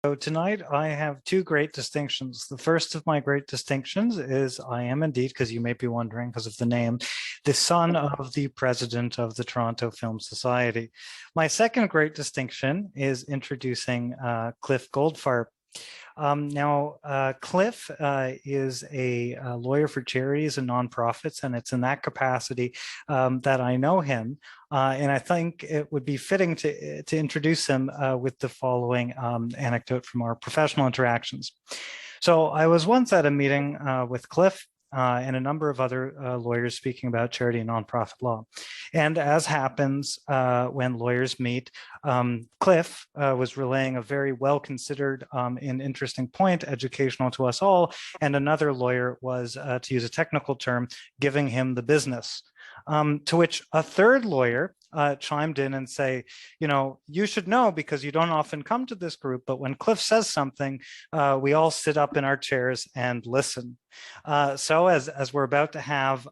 So tonight I have two great distinctions. The first of my great distinctions is I am indeed, because you may be wondering because of the name, the son of the president of the Toronto Film Society. My second great distinction is introducing Cliff Goldfarb. Cliff is a lawyer for charities and nonprofits, and it's in that capacity that I know him. And I think it would be fitting to introduce him with the following anecdote from our professional interactions. So I was once at a meeting with Cliff and a number of other lawyers speaking about charity and nonprofit law. And as happens when lawyers meet, Cliff was relaying a very well-considered and interesting point, educational to us all, and another lawyer was, to use a technical term, giving him the business. To which a third lawyer chimed in and say, you should know because you don't often come to this group, but when Cliff says something, we all sit up in our chairs and listen. So as we're about to have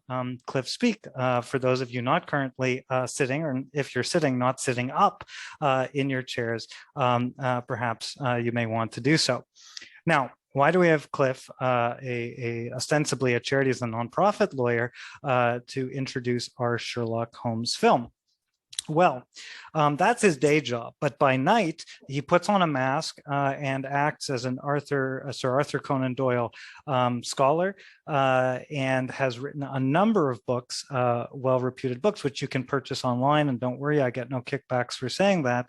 Cliff speak, for those of you not currently sitting, or if you're sitting, not sitting up in your chairs, perhaps you may want to do so. Now, why do we have Cliff, ostensibly a charities and nonprofit lawyer, to introduce our Sherlock Holmes film? Well, that's his day job, but by night he puts on a mask and acts as Sir Arthur Conan Doyle scholar, and has written a number of books, well-reputed books, which you can purchase online. And don't worry, I get no kickbacks for saying that,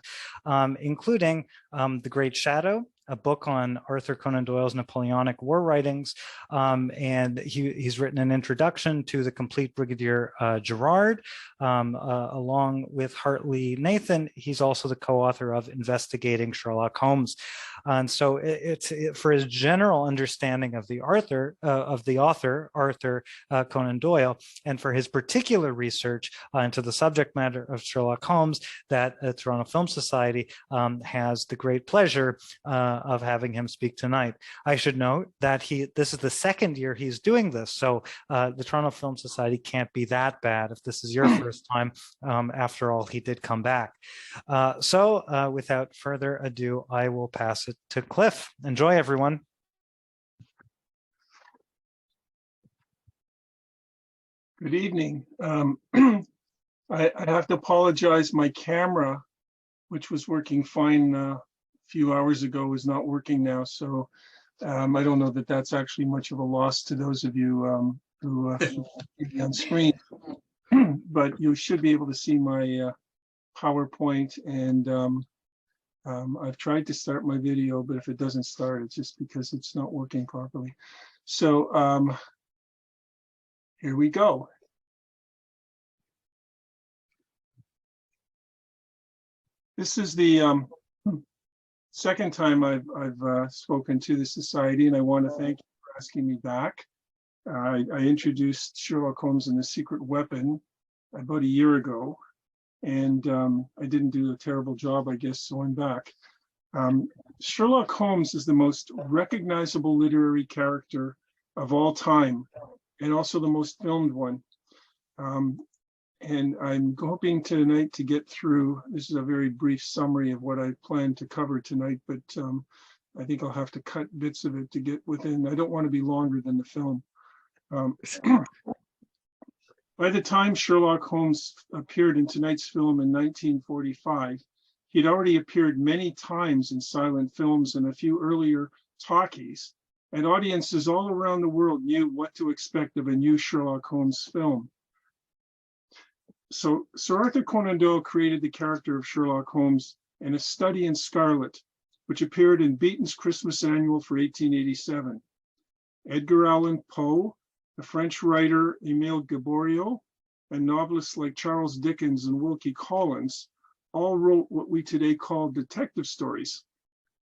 including The Great Shadow, a book on Arthur Conan Doyle's Napoleonic war writings, and he's written an introduction to The Complete Brigadier Gerard, along with Hartley Nathan. He's also the co-author of Investigating Sherlock Holmes. And so for his general understanding of the author, Arthur Conan Doyle, and for his particular research into the subject matter of Sherlock Holmes, that the Toronto Film Society has the great pleasure of having him speak tonight. I should note that this is the second year he's doing this, so the Toronto Film Society can't be that bad if this is your first time. After all, he did come back. So without further ado, I will pass it to Cliff. Enjoy, everyone. Good evening. I have to apologize. My camera, which was working fine a few hours ago, is not working now. So I don't know that that's actually much of a loss to those of you who see on screen. But you should be able to see my PowerPoint, and I've tried to start my video, but if it doesn't start, it's just because it's not working properly. So here we go. This is the second time I've spoken to the Society, and I want to thank you for asking me back. I introduced Sherlock Holmes and the Secret Weapon about a year ago, and I didn't do a terrible job, I guess, so I'm back. Sherlock Holmes is the most recognizable literary character of all time, and also the most filmed one. And I'm hoping tonight to get through, this is a very brief summary of what I plan to cover tonight, but I think I'll have to cut bits of it to get within. I don't want to be longer than the film. By the time Sherlock Holmes appeared in tonight's film in 1945, he'd already appeared many times in silent films and a few earlier talkies, and audiences all around the world knew what to expect of a new Sherlock Holmes film. So Sir Arthur Conan Doyle created the character of Sherlock Holmes in A Study in Scarlet, which appeared in Beaton's Christmas Annual for 1887. Edgar Allan Poe, the French writer Émile Gaboriau, and novelists like Charles Dickens and Wilkie Collins all wrote what we today call detective stories.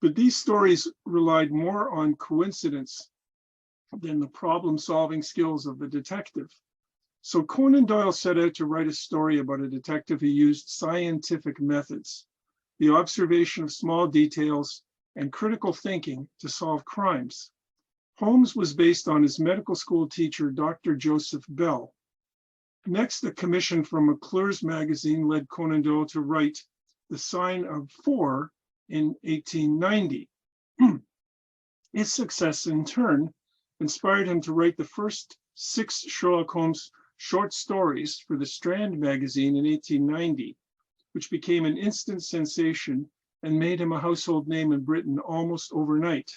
But these stories relied more on coincidence than the problem-solving skills of the detective. So Conan Doyle set out to write a story about a detective who used scientific methods, the observation of small details, and critical thinking to solve crimes. Holmes was based on his medical school teacher, Dr. Joseph Bell. Next, a commission from McClure's magazine led Conan Doyle to write The Sign of Four in 1890. His success, in turn, inspired him to write the first 6 Sherlock Holmes short stories for the Strand magazine in 1890, which became an instant sensation and made him a household name in Britain almost overnight.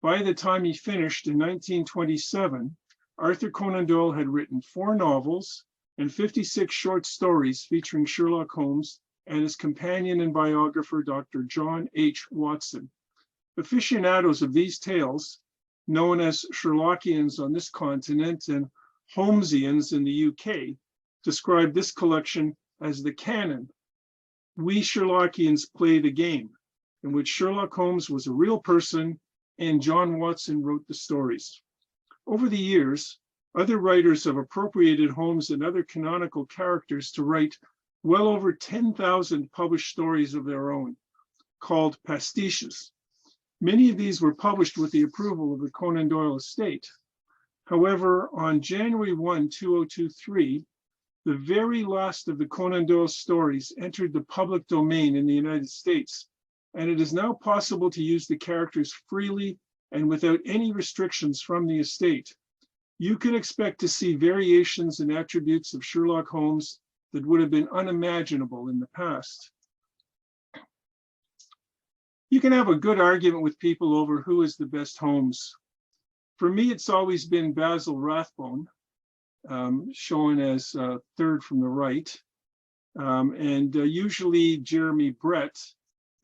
By the time he finished in 1927, Arthur Conan Doyle had written 4 novels and 56 short stories featuring Sherlock Holmes and his companion and biographer, Dr. John H. Watson. Aficionados of these tales, known as Sherlockians on this continent and Holmesians in the UK, describe this collection as the canon. We Sherlockians play the game, in which Sherlock Holmes was a real person and John Watson wrote the stories. Over the years, other writers have appropriated Holmes and other canonical characters to write well over 10,000 published stories of their own, called pastiches. Many of these were published with the approval of the Conan Doyle estate. However, on January 1, 2023, the very last of the Conan Doyle stories entered the public domain in the United States, and it is now possible to use the characters freely and without any restrictions from the estate. You can expect to see variations and attributes of Sherlock Holmes that would have been unimaginable in the past. You can have a good argument with people over who is the best Holmes. For me, it's always been Basil Rathbone, shown as third from the right, and usually Jeremy Brett,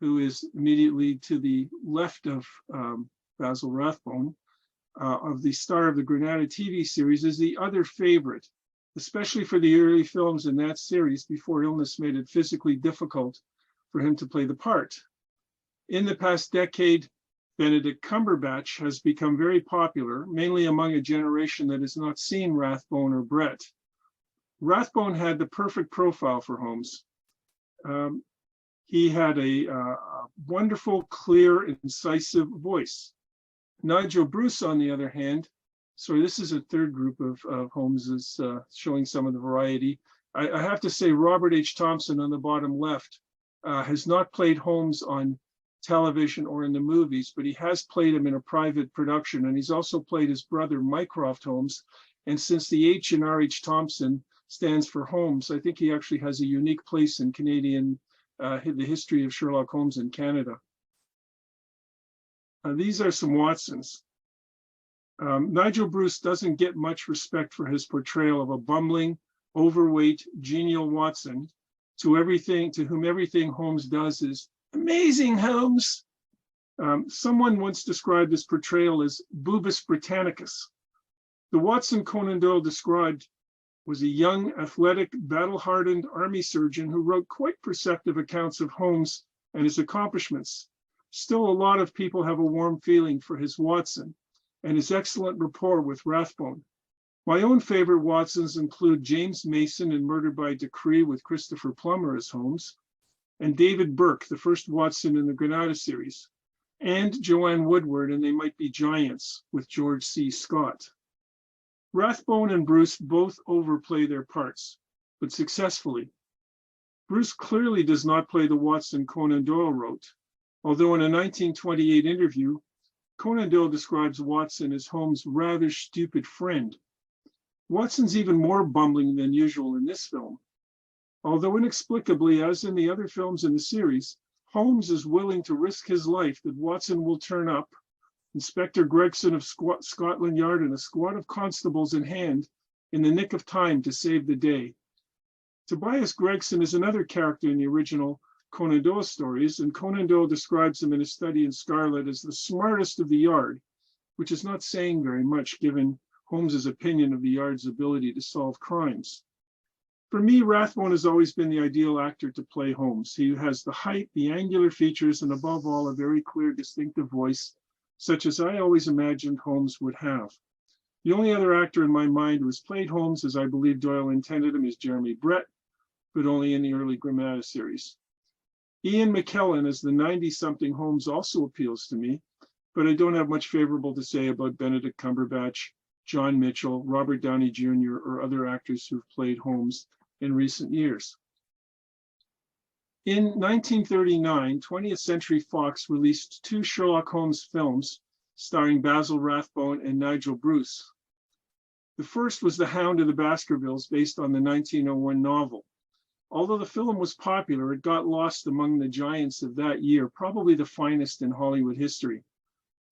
who is immediately to the left of Basil Rathbone, of the star of the Granada TV series, is the other favorite, especially for the early films in that series before illness made it physically difficult for him to play the part. In the past decade, Benedict Cumberbatch has become very popular, mainly among a generation that has not seen Rathbone or Brett. Rathbone had the perfect profile for Holmes. He had a wonderful, clear, incisive voice. Nigel Bruce, on the other hand, sorry, this is a third group of Holmeses showing some of the variety. I have to say Robert H. Thompson on the bottom left has not played Holmes on television or in the movies, but he has played him in a private production, and he's also played his brother Mycroft Holmes. And since the H in R.H. Thompson stands for Holmes, I think he actually has a unique place in Canadian, the history of Sherlock Holmes in Canada. These are some Watsons. Nigel Bruce doesn't get much respect for his portrayal of a bumbling, overweight, genial Watson to whom everything Holmes does is amazing, Holmes. Someone once described this portrayal as Bubus Britannicus. The Watson Conan Doyle described was a young, athletic, battle-hardened army surgeon who wrote quite perceptive accounts of Holmes and his accomplishments. Still, a lot of people have a warm feeling for his Watson and his excellent rapport with Rathbone. My own favorite Watsons include James Mason in Murder by Decree with Christopher Plummer as Holmes, and David Burke, the first Watson in the Granada series, and Joanne Woodward in They Might Be Giants with George C. Scott. Rathbone and Bruce both overplay their parts, but successfully. Bruce clearly does not play the Watson Conan Doyle wrote, although in a 1928 interview, Conan Doyle describes Watson as Holmes' rather stupid friend. Watson's even more bumbling than usual in this film. Although inexplicably, as in the other films in the series, Holmes is willing to risk his life that Watson will turn up, Inspector Gregson of Scotland Yard and a squad of constables in hand, in the nick of time to save the day. Tobias Gregson is another character in the original Conan Doyle stories, and Conan Doyle describes him in his study in Scarlet as the smartest of the yard, which is not saying very much given Holmes's opinion of the yard's ability to solve crimes. For me, Rathbone has always been the ideal actor to play Holmes. He has the height, the angular features, and above all, a very clear, distinctive voice, such as I always imagined Holmes would have. The only other actor in my mind who has played Holmes as I believe Doyle intended him is Jeremy Brett, but only in the early Granada series. Ian McKellen as the 90-something Holmes also appeals to me, but I don't have much favorable to say about Benedict Cumberbatch, John Mitchell, Robert Downey Jr., or other actors who've played Holmes in recent years. In 1939, 20th Century Fox released two Sherlock Holmes films starring Basil Rathbone and Nigel Bruce. The first was The Hound of the Baskervilles, based on the 1901 novel. Although the film was popular, it got lost among the giants of that year, probably the finest in Hollywood history.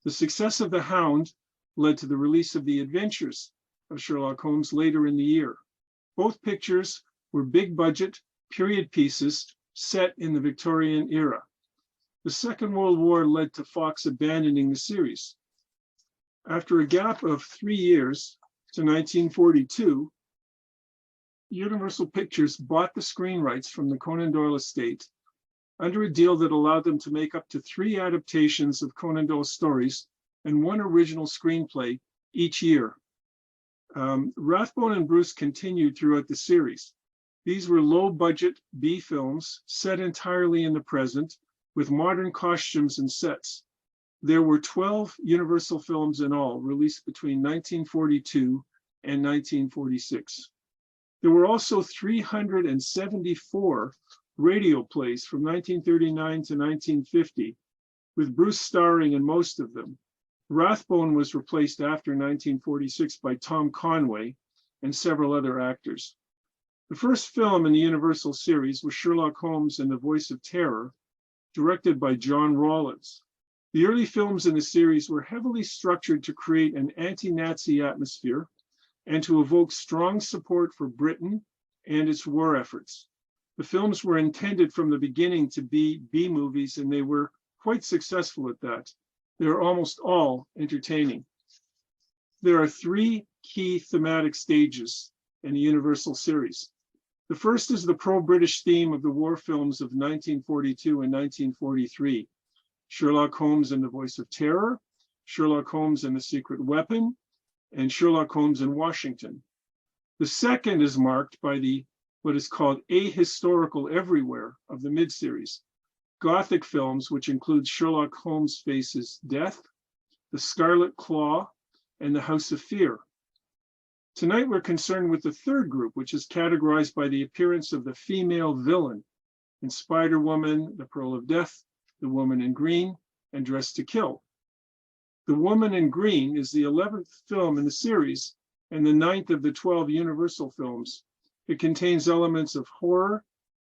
The success of The Hound led to the release of The Adventures of Sherlock Holmes later in the year. Both pictures were big budget period pieces set in the Victorian era. The Second World War led to Fox abandoning the series. After a gap of 3 years to 1942, Universal Pictures bought the screen rights from the Conan Doyle estate under a deal that allowed them to make up to 3 adaptations of Conan Doyle's stories and 1 original screenplay each year. Rathbone and Bruce continued throughout the series. These were low-budget B films set entirely in the present with modern costumes and sets. There were 12 Universal films in all, released between 1942 and 1946. There were also 374 radio plays from 1939 to 1950, with Bruce starring in most of them. Rathbone was replaced after 1946 by Tom Conway and several other actors. The first film in the Universal series was Sherlock Holmes and the Voice of Terror, directed by John Rawlins. The early films in the series were heavily structured to create an anti-Nazi atmosphere and to evoke strong support for Britain and its war efforts. The films were intended from the beginning to be B-movies, and they were quite successful at that. They're almost all entertaining. There are 3 key thematic stages in the Universal series. The first is the pro-British theme of the war films of 1942 and 1943. Sherlock Holmes and the Voice of Terror, Sherlock Holmes and the Secret Weapon, and Sherlock Holmes in Washington. The second is marked by what is called ahistorical everywhere of the mid-series. Gothic films, which include Sherlock Holmes Faces Death, The Scarlet Claw, and The House of Fear. Tonight, we're concerned with the third group, which is categorized by the appearance of the female villain in Spider-Woman, The Pearl of Death, The Woman in Green, and Dressed to Kill. The Woman in Green is the 11th film in the series and the 9th of the 12 Universal films. It contains elements of horror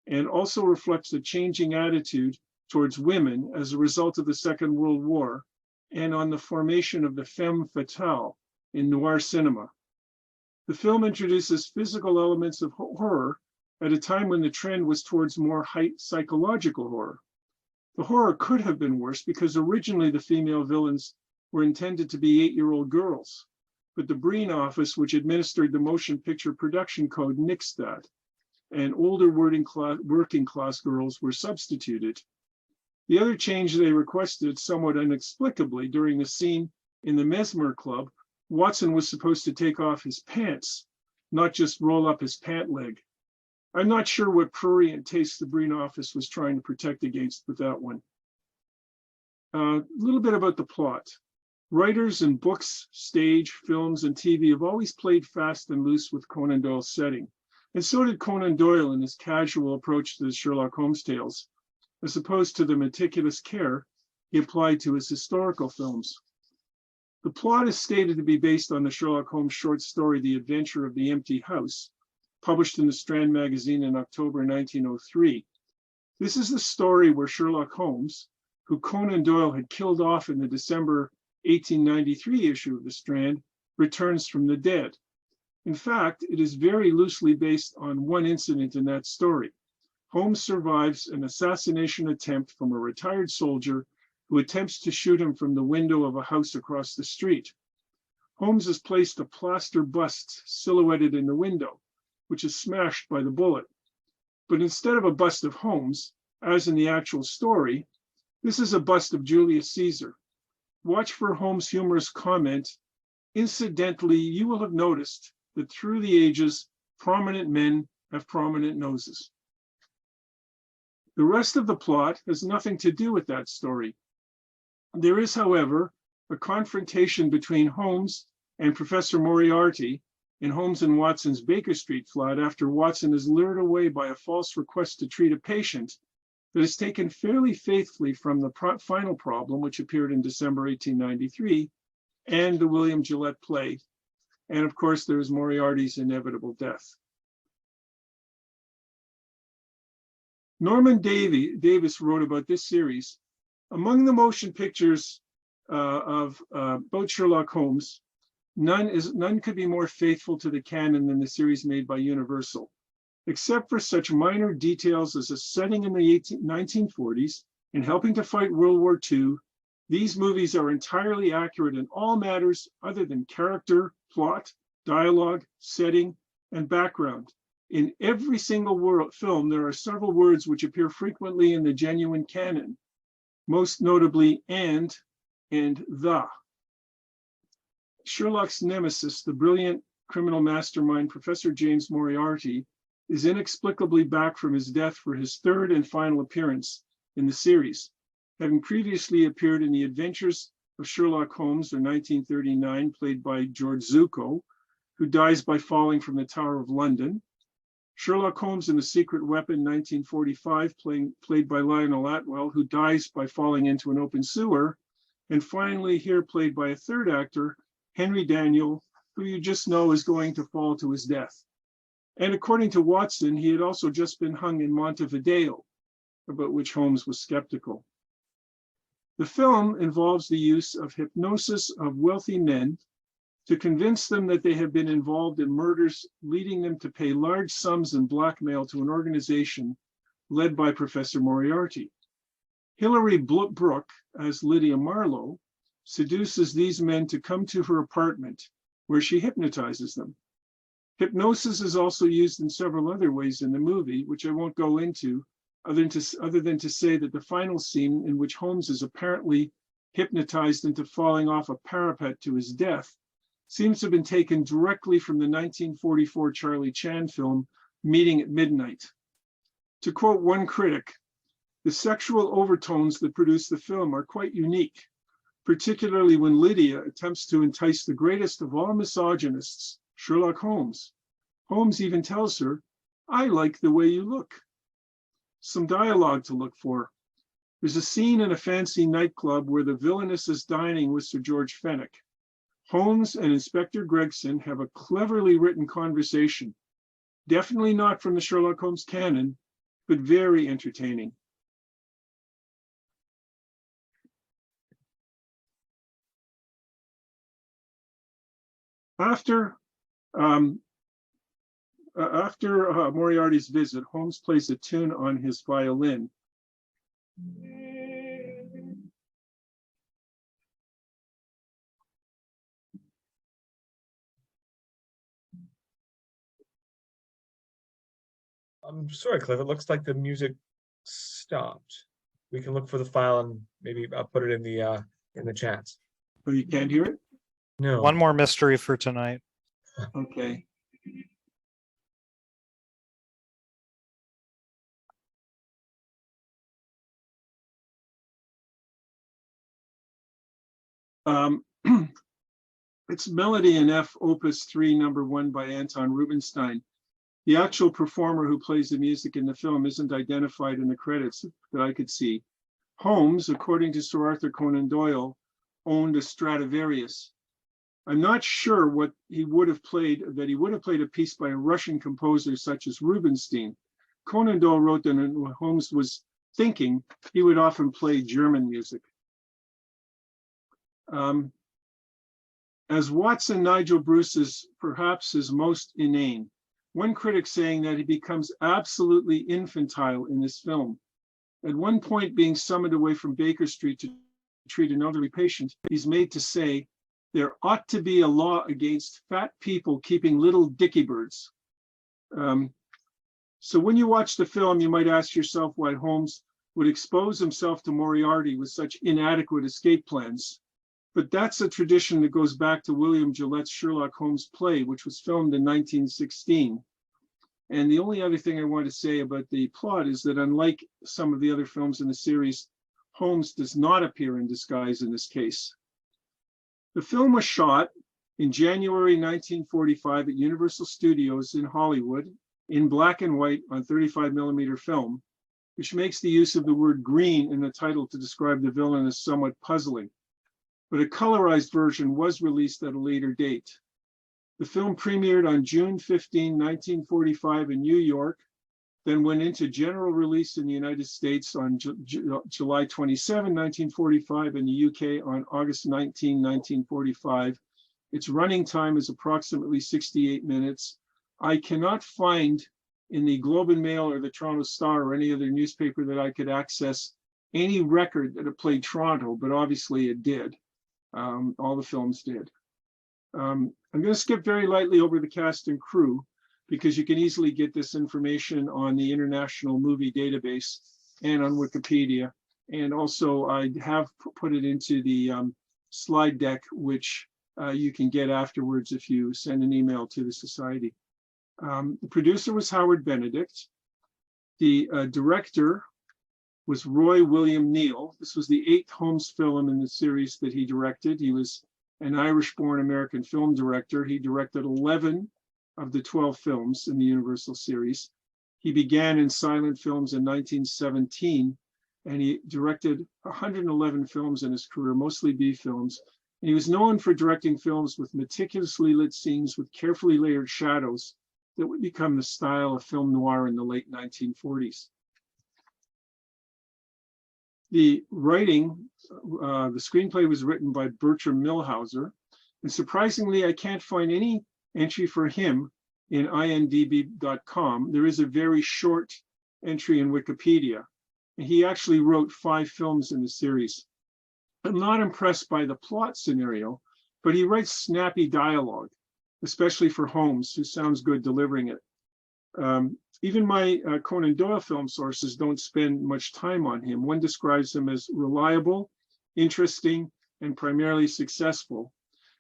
and also reflects a changing attitude towards women as a result of the Second World War and on the formation of the femme fatale in noir cinema. The film introduces physical elements of horror at a time when the trend was towards more psychological horror. The horror could have been worse because originally the female villains were intended to be 8-year-old girls, but the Breen office, which administered the motion picture production code, nixed that, and older working class girls were substituted. The other change they requested, somewhat inexplicably, during the scene in the Mesmer Club, Watson was supposed to take off his pants, not just roll up his pant leg. I'm not sure what prurient taste the Breen office was trying to protect against with that one. A little bit about the plot. Writers in books, stage, films, and TV have always played fast and loose with Conan Doyle's setting. And so did Conan Doyle in his casual approach to the Sherlock Holmes tales, as opposed to the meticulous care he applied to his historical films. The plot is stated to be based on the Sherlock Holmes short story, The Adventure of the Empty House, published in the Strand magazine in October 1903. This is the story where Sherlock Holmes, who Conan Doyle had killed off in the December 1893 issue of the Strand, returns from the dead. In fact, it is very loosely based on one incident in that story. Holmes survives an assassination attempt from a retired soldier who attempts to shoot him from the window of a house across the street. Holmes has placed a plaster bust silhouetted in the window, which is smashed by the bullet. But instead of a bust of Holmes, as in the actual story, this is a bust of Julius Caesar. Watch for Holmes' humorous comment, "Incidentally, you will have noticed that through the ages, prominent men have prominent noses." The rest of the plot has nothing to do with that story. There is, however, a confrontation between Holmes and Professor Moriarty in Holmes and Watson's Baker Street flat after Watson is lured away by a false request to treat a patient that is taken fairly faithfully from the final problem, which appeared in December 1893, and the William Gillette play. And of course, there's Moriarty's inevitable death. Norman Davis wrote about this series. Among the motion pictures about Sherlock Holmes, none could be more faithful to the canon than the series made by Universal. Except for such minor details as a setting in the 1940s and helping to fight World War II, these movies are entirely accurate in all matters other than character, plot, dialogue, setting, and background. In every single film, there are several words which appear frequently in the genuine canon, most notably and the. Sherlock's nemesis, the brilliant criminal mastermind, Professor James Moriarty, is inexplicably back from his death for his third and final appearance in the series, having previously appeared in The Adventures of Sherlock Holmes, or 1939, played by George Zucco, who dies by falling from the Tower of London. Sherlock Holmes and the Secret Weapon, 1945, played by Lionel Atwell, who dies by falling into an open sewer. And finally, here played by a third actor, Henry Daniell, who you just know is going to fall to his death. And according to Watson, he had also just been hung in Montevideo, about which Holmes was skeptical. The film involves the use of hypnosis of wealthy men to convince them that they have been involved in murders, leading them to pay large sums in blackmail to an organization led by Professor Moriarty. Hilary Brooke, as Lydia Marlowe, seduces these men to come to her apartment, where she hypnotizes them. Hypnosis is also used in several other ways in the movie, which I won't go into, other than to say that the final scene, in which Holmes is apparently hypnotized into falling off a parapet to his death, seems to have been taken directly from the 1944 Charlie Chan film, Meeting at Midnight. To quote one critic, the sexual overtones that produce the film are quite unique, particularly when Lydia attempts to entice the greatest of all misogynists, Sherlock Holmes. Holmes even tells her, "I like the way you look." Some dialogue to look for. There's a scene in a fancy nightclub where the villainess is dining with Sir George Fenwick. Holmes and Inspector Gregson have a cleverly written conversation, definitely not from the Sherlock Holmes canon, but very entertaining. After Moriarty's visit, Holmes plays a tune on his violin. I'm sorry, Cliff. It looks like the music stopped. We can look for the file and maybe I'll put it in the chats. Oh, you can't hear it? No. One more mystery for tonight. Okay. It's Melody in F, Opus 3, number 1 by Anton Rubinstein. The actual performer who plays the music in the film isn't identified in the credits that I could see. Holmes, according to Sir Arthur Conan Doyle, owned a Stradivarius. I'm not sure what he would have played, that he would have played a piece by a Russian composer such as Rubinstein. Conan Doyle wrote that when Holmes was thinking, he would often play German music. As Watson, Nigel Bruce is perhaps his most inane. One critic saying that he becomes absolutely infantile in this film. At one point, being summoned away from Baker Street to treat an elderly patient, he's made to say, "There ought to be a law against fat people keeping little dicky birds." So when you watch the film, you might ask yourself why Holmes would expose himself to Moriarty with such inadequate escape plans. But that's a tradition that goes back to William Gillette's Sherlock Holmes play, which was filmed in 1916. And the only other thing I want to say about the plot is that unlike some of the other films in the series, Holmes does not appear in disguise in this case. The film was shot in January 1945 at Universal Studios in Hollywood in black and white on 35mm film. which makes the use of the word green in the title to describe the villain as somewhat puzzling. But a colorized version was released at a later date. The film premiered on June 15, 1945 in New York, then went into general release in the United States on July 27, 1945, in the UK on August 19, 1945. Its running time is approximately 68 minutes. I cannot find in the Globe and Mail or the Toronto Star or any other newspaper that I could access any record that it played Toronto, but obviously it did. All the films did. I'm going to skip very lightly over the cast and crew, because you can easily get this information on the International Movie Database and on Wikipedia. And also I have put it into the slide deck, which you can get afterwards if you send an email to the Society. The producer was Howard Benedict. The director was Roy William Neal. This was the 8th Holmes film in the series that he directed. He was an Irish-born American film director. He directed 11 of the 12 films in the Universal series. He began in silent films in 1917, and he directed 111 films in his career, mostly B films. And he was known for directing films with meticulously lit scenes with carefully layered shadows that would become the style of film noir in the late 1940s. The writing, the screenplay was written by Bertram Milhauser, and surprisingly, I can't find any entry for him in IMDb.com. There is a very short entry in Wikipedia, and he actually wrote 5 films in the series. I'm not impressed by the plot scenario, but he writes snappy dialogue, especially for Holmes, who sounds good delivering it. Even my Conan Doyle film sources don't spend much time on him. One describes him as reliable, interesting, and primarily successful.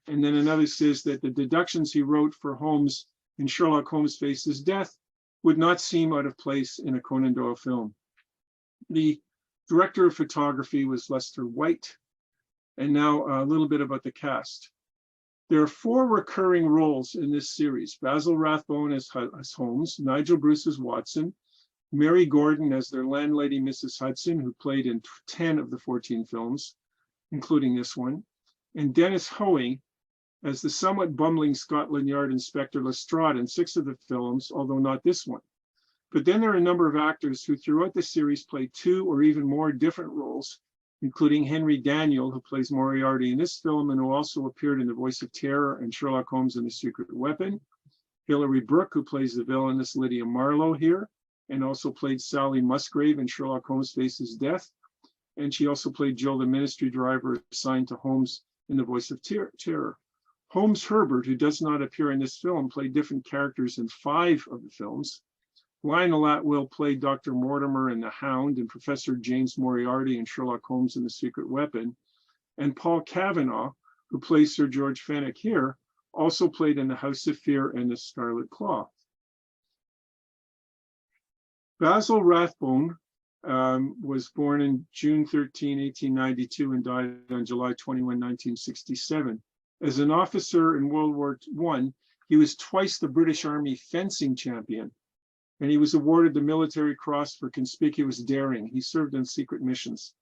And then another says that the deductions he wrote for Holmes in Sherlock Holmes Faces Death would not seem out of place in a Conan Doyle film. The director of photography was Lester White. And now a little bit about the cast. There are 4 recurring roles in this series: Basil Rathbone as Holmes, Nigel Bruce as Watson, Mary Gordon as their landlady, Mrs. Hudson, who played in 10 of the 14 films, including this one, and Dennis Hoey as the somewhat bumbling Scotland Yard Inspector Lestrade in 6 of the films, although not this one. But then there are a number of actors who throughout the series play 2 or even more different roles, including Henry Daniel, who plays Moriarty in this film and who also appeared in The Voice of Terror and Sherlock Holmes and the Secret Weapon. Hilary Brooke, who plays the villainous Lydia Marlowe here, and also played Sally Musgrave in Sherlock Holmes Faces Death. And she also played Jill, the ministry driver assigned to Holmes in The Voice of Terror. Holmes Herbert, who does not appear in this film, played different characters in 5 of the films. Lionel Atwill played Dr. Mortimer in The Hound and Professor James Moriarty in Sherlock Holmes and the Secret Weapon. And Paul Cavanaugh, who plays Sir George Fenwick here, also played in The House of Fear and The Scarlet Claw. Basil Rathbone was born in June 13, 1892 and died on July 21, 1967. As an officer in World War I, he was twice the British Army fencing champion, and he was awarded the Military Cross for conspicuous daring. He served on secret missions.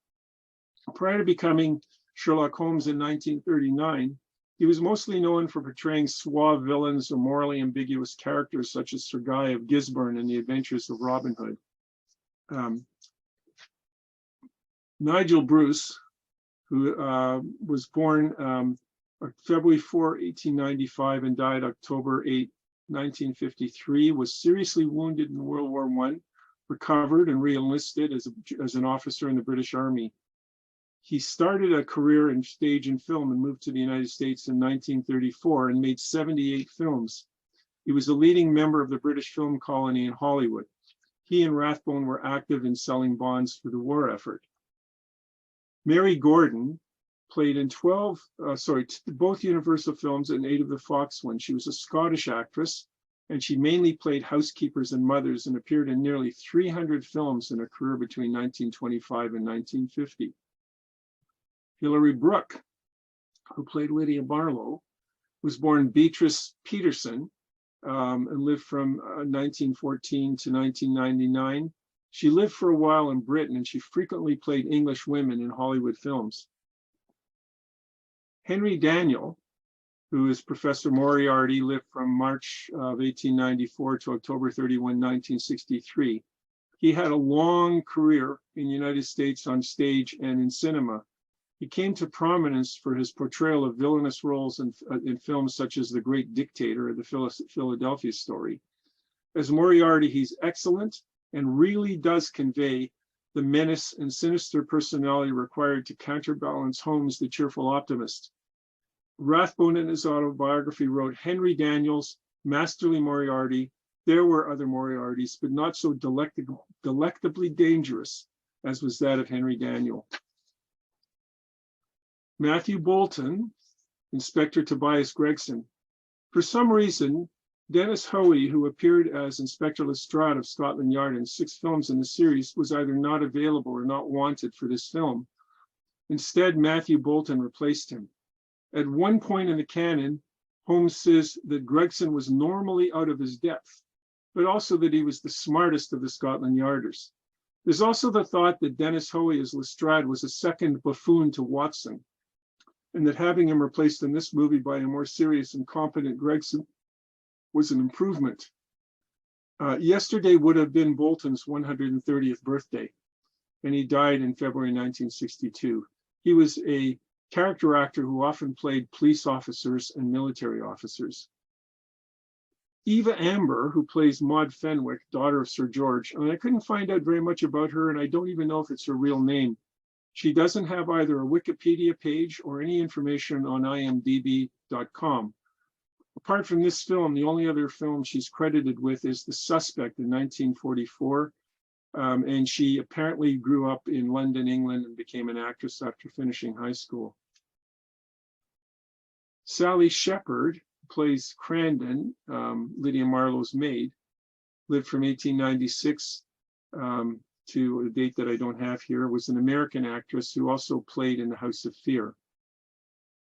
Prior to becoming Sherlock Holmes in 1939, he was mostly known for portraying suave villains or morally ambiguous characters such as Sir Guy of Gisborne in The Adventures of Robin Hood. Nigel Bruce, who was born February 4, 1895 and died October 8, 1953, was seriously wounded in World War I, recovered and re-enlisted as an officer in the British Army. He started a career in stage and film and moved to the United States in 1934 and made 78 films. He was a leading member of the British film colony in Hollywood. He and Rathbone were active in selling bonds for the war effort. Mary Gordon played in both Universal films and 8 of the Fox ones. She was a Scottish actress, and she mainly played housekeepers and mothers and appeared in nearly 300 films in her career between 1925 and 1950. Hilary Brooke, who played Lydia Marlowe, was born Beatrice Peterson and lived from 1914 to 1999. She lived for a while in Britain, and she frequently played English women in Hollywood films. Henry Daniel, who is Professor Moriarty, lived from March of 1894 to October 31, 1963. He had a long career in the United States on stage and in cinema. He came to prominence for his portrayal of villainous roles in films such as The Great Dictator or The Philadelphia Story. As Moriarty, he's excellent and really does convey the menace and sinister personality required to counterbalance Holmes, the cheerful optimist. Rathbone, in his autobiography, wrote, Henry Daniels, masterly Moriarty. There were other Moriartys, but not so delectably dangerous as was that of Henry Daniel. Matthew Bolton, Inspector Tobias Gregson. For some reason, Dennis Hoey, who appeared as Inspector Lestrade of Scotland Yard in 6 films in the series, was either not available or not wanted for this film. Instead, Matthew Bolton replaced him. At one point in the canon, Holmes says that Gregson was normally out of his depth, but also that he was the smartest of the Scotland Yarders. There's also the thought that Dennis Hoey as Lestrade was a second buffoon to Watson, and that having him replaced in this movie by a more serious and competent Gregson was an improvement. Yesterday would have been Bolton's 130th birthday, and he died in February 1962. He was a character actor who often played police officers and military officers. Eva Amber, who plays Maud Fenwick, daughter of Sir George, and I couldn't find out very much about her, and I don't even know if it's her real name. She doesn't have either a Wikipedia page or any information on imdb.com. Apart from this film, the only other film she's credited with is The Suspect in 1944, and she apparently grew up in London, England, and became an actress after finishing high school. Sally Shepherd plays Crandon, Lydia Marlowe's maid, lived from 1896 to a date that I don't have here, was an American actress who also played in The House of Fear.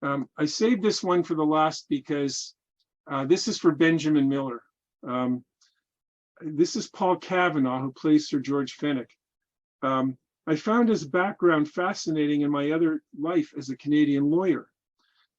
I saved this one for the last because this is for Benjamin Miller. This is Paul Kavanagh, who plays Sir George Fenwick. I found his background fascinating in my other life as a Canadian lawyer.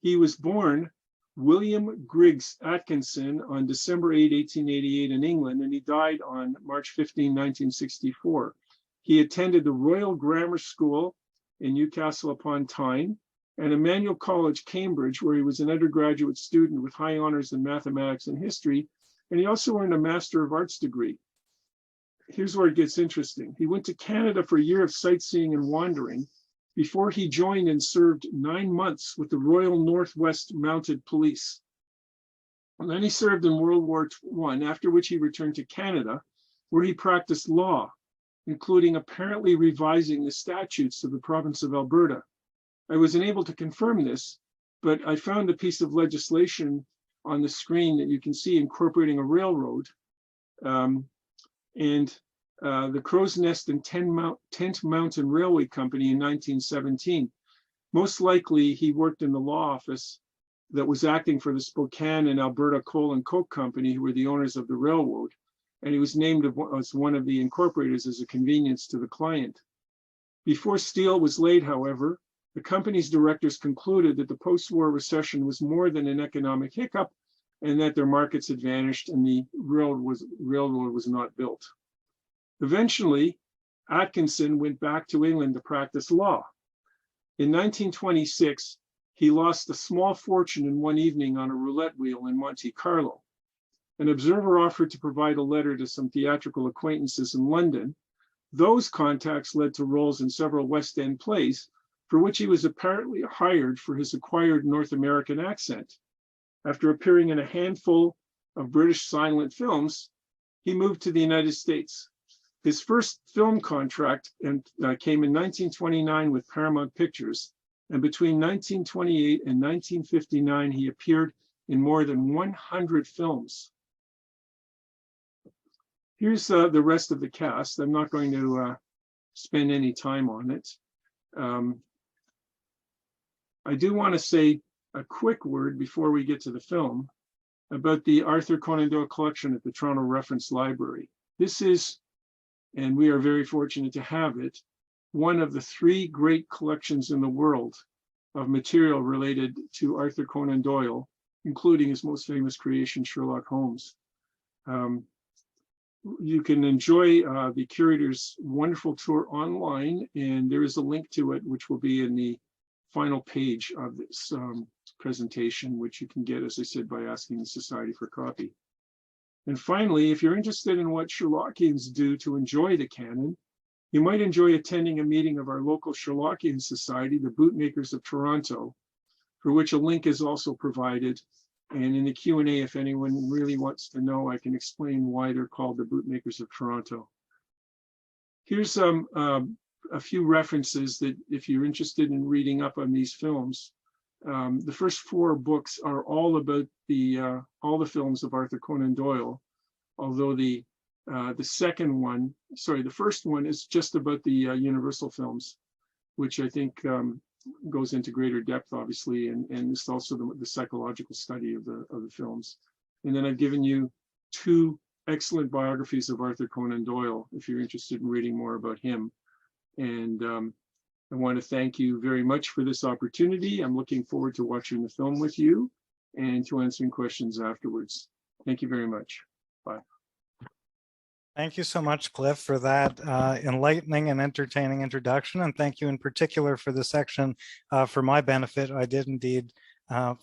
He was born William Griggs Atkinson on December 8, 1888 in England, and he died on March 15, 1964. He attended the Royal Grammar School in Newcastle upon Tyne and Emmanuel College, Cambridge, where he was an undergraduate student with high honors in mathematics and history, and he also earned a Master of Arts degree. Here's where it gets interesting. He went to Canada for a year of sightseeing and wandering before he joined and served 9 months with the Royal Northwest Mounted Police. And then he served in World War I, after which he returned to Canada, where he practiced law, including apparently revising the statutes of the province of Alberta. I was unable to confirm this, but I found a piece of legislation on the screen that you can see incorporating a railroad and the Crow's Nest and Tent Mountain Railway Company in 1917. Most likely, he worked in the law office that was acting for the Spokane and Alberta Coal and Coke Company, who were the owners of the railroad, and he was named as one of the incorporators as a convenience to the client. Before steel was laid, however, the company's directors concluded that the post-war recession was more than an economic hiccup and that their markets had vanished and the railroad was not built. Eventually, Atkinson went back to England to practice law. In 1926, he lost a small fortune in one evening on a roulette wheel in Monte Carlo. An observer offered to provide a letter to some theatrical acquaintances in London. Those contacts led to roles in several West End plays, for which he was apparently hired for his acquired North American accent. After appearing in a handful of British silent films, he moved to the United States. His first film contract came in 1929 with Paramount Pictures, and between 1928 and 1959, he appeared in more than 100 films. Here's the rest of the cast. I'm not going to spend any time on it. I do want to say a quick word before we get to the film about the Arthur Conan Doyle collection at the Toronto Reference Library. This is and we are very fortunate to have it, one of the 3 great collections in the world of material related to Arthur Conan Doyle, including his most famous creation, Sherlock Holmes. You can enjoy the curator's wonderful tour online, and there is a link to it, which will be in the final page of this presentation, which you can get, as I said, by asking the Society for a copy. And finally, if you're interested in what Sherlockians do to enjoy the canon, you might enjoy attending a meeting of our local Sherlockian Society, the Bootmakers of Toronto, for which a link is also provided. And in the Q&A, if anyone really wants to know, I can explain why they're called the Bootmakers of Toronto. Here's a few references that if you're interested in reading up on these films. The first 4 books are all about all the films of Arthur Conan Doyle, although the second one, sorry, the first one is just about the Universal films, which I think goes into greater depth, obviously, and it's also the psychological study of the films. And then I've given you 2 excellent biographies of Arthur Conan Doyle, if you're interested in reading more about him. And I want to thank you very much for this opportunity. I'm looking forward to watching the film with you and to answering questions afterwards. Thank you very much. Bye. Thank you so much, Cliff, for that enlightening and entertaining introduction. And thank you in particular for the section for my benefit. I did indeed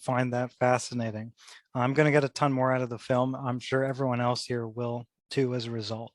find that fascinating. I'm going to get a ton more out of the film. I'm sure everyone else here will too as a result.